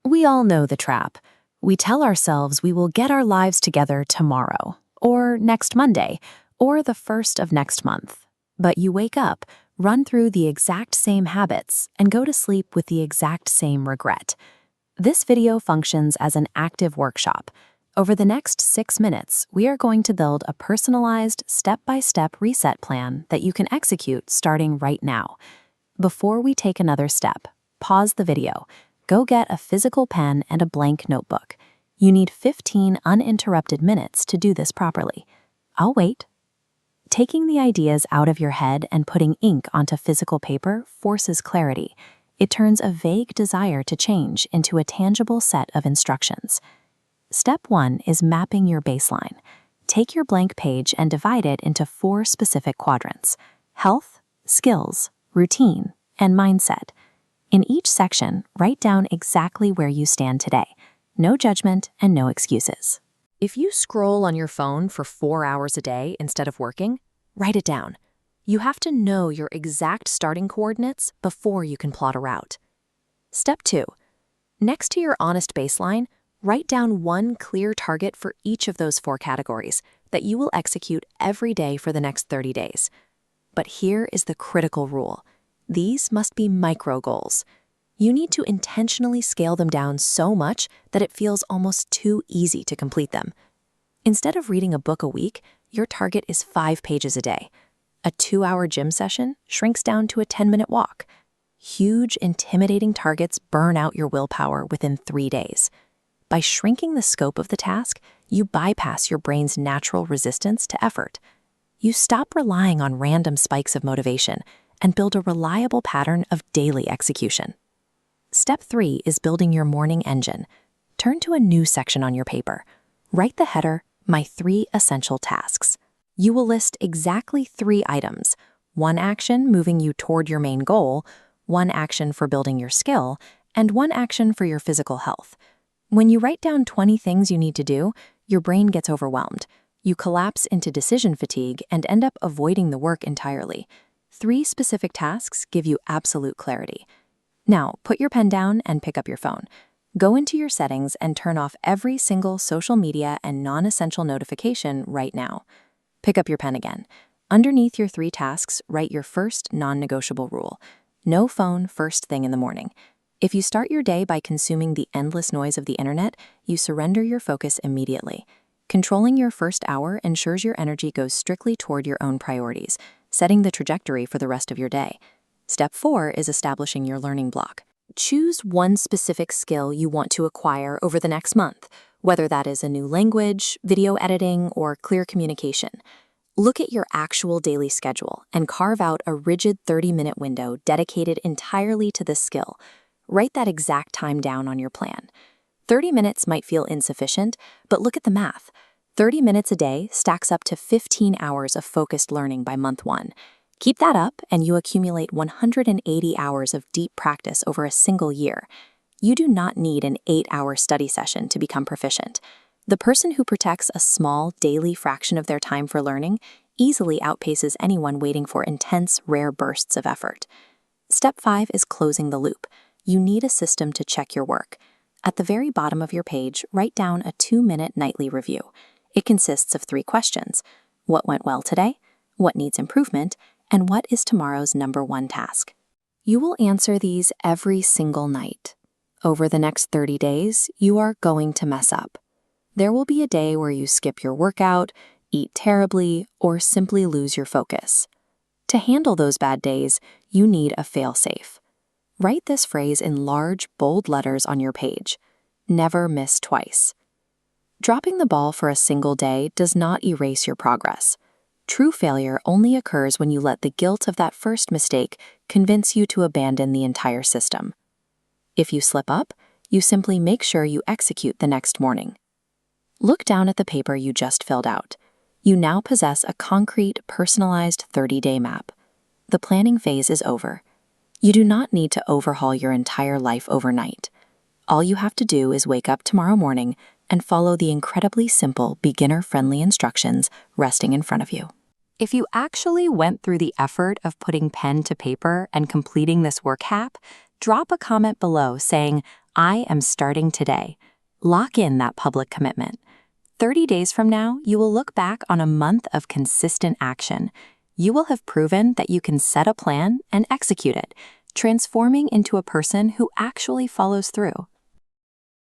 We all know the trap. We tell ourselves we will get our lives together tomorrow, or next Monday, or the first of next month. But you wake up, run through the exact same habits, and go to sleep with the exact same regret. This video functions as an active workshop. Over the next 6 minutes, we are going to build a personalized, step-by-step reset plan that you can execute starting right now. Before we take another step, pause the video. Go get a physical pen and a blank notebook. You need 15 uninterrupted minutes to do this properly. I'll wait. Taking the ideas out of your head and putting ink onto physical paper forces clarity. It turns a vague desire to change into a tangible set of instructions. Step 1 is mapping your baseline. Take your blank page and divide it into 4 specific quadrants: health, skills, routine, and mindset. In each section, write down exactly where you stand today. No judgment and no excuses. If you scroll on your phone for 4 hours a day instead of working, write it down. You have to know your exact starting coordinates before you can plot a route. Step 2. Next to your honest baseline, write down one clear target for each of those 4 categories that you will execute every day for the next 30 days. But here is the critical rule. These must be micro goals. You need to intentionally scale them down so much that it feels almost too easy to complete them. Instead of reading a book a week, your target is 5 pages a day. A 2-hour gym session shrinks down to a 10-minute walk. Huge, intimidating targets burn out your willpower within 3 days. By shrinking the scope of the task, you bypass your brain's natural resistance to effort. You stop relying on random spikes of motivation and build a reliable pattern of daily execution. Step 3 is building your morning engine. Turn to a new section on your paper. Write the header, My 3 Essential Tasks. You will list exactly 3 items: 1 action moving you toward your main goal, 1 action for building your skill, and 1 action for your physical health. When you write down 20 things you need to do, your brain gets overwhelmed. You collapse into decision fatigue and end up avoiding the work entirely. 3 specific tasks give you absolute clarity. Now, put your pen down and pick up your phone. Go into your settings and turn off every single social media and non-essential notification right now. Pick up your pen again. Underneath your 3 tasks, write your first non-negotiable rule: no phone first thing in the morning. If you start your day by consuming the endless noise of the internet, you surrender your focus immediately. Controlling your first hour ensures your energy goes strictly toward your own priorities, setting the trajectory for the rest of your day. Step 4 is establishing your learning block. Choose one specific skill you want to acquire over the next month, whether that is a new language, video editing, or clear communication. Look at your actual daily schedule and carve out a rigid 30-minute window dedicated entirely to this skill. Write that exact time down on your plan. 30 minutes might feel insufficient, but look at the math. 30 minutes a day stacks up to 15 hours of focused learning by month 1. Keep that up and you accumulate 180 hours of deep practice over a single year. You do not need an 8-hour study session to become proficient. The person who protects a small, daily fraction of their time for learning easily outpaces anyone waiting for intense, rare bursts of effort. Step 5 is closing the loop. You need a system to check your work. At the very bottom of your page, write down a 2-minute nightly review. It consists of 3 questions: what went well today, what needs improvement, and what is tomorrow's number 1 task. You will answer these every single night. Over the next 30 days, you are going to mess up. There will be a day where you skip your workout, eat terribly, or simply lose your focus. To handle those bad days, you need a fail-safe. Write this phrase in large, bold letters on your page: never miss twice. Dropping the ball for a single day does not erase your progress. True failure only occurs when you let the guilt of that first mistake convince you to abandon the entire system. If you slip up, you simply make sure you execute the next morning. Look down at the paper you just filled out. You now possess a concrete, personalized 30-day map. The planning phase is over. You do not need to overhaul your entire life overnight. All you have to do is wake up tomorrow morning and follow the incredibly simple, beginner-friendly instructions resting in front of you. If you actually went through the effort of putting pen to paper and completing this work hap, drop a comment below saying, I am starting today. Lock in that public commitment. 30 days from now, you will look back on a month of consistent action. You will have proven that you can set a plan and execute it, transforming into a person who actually follows through.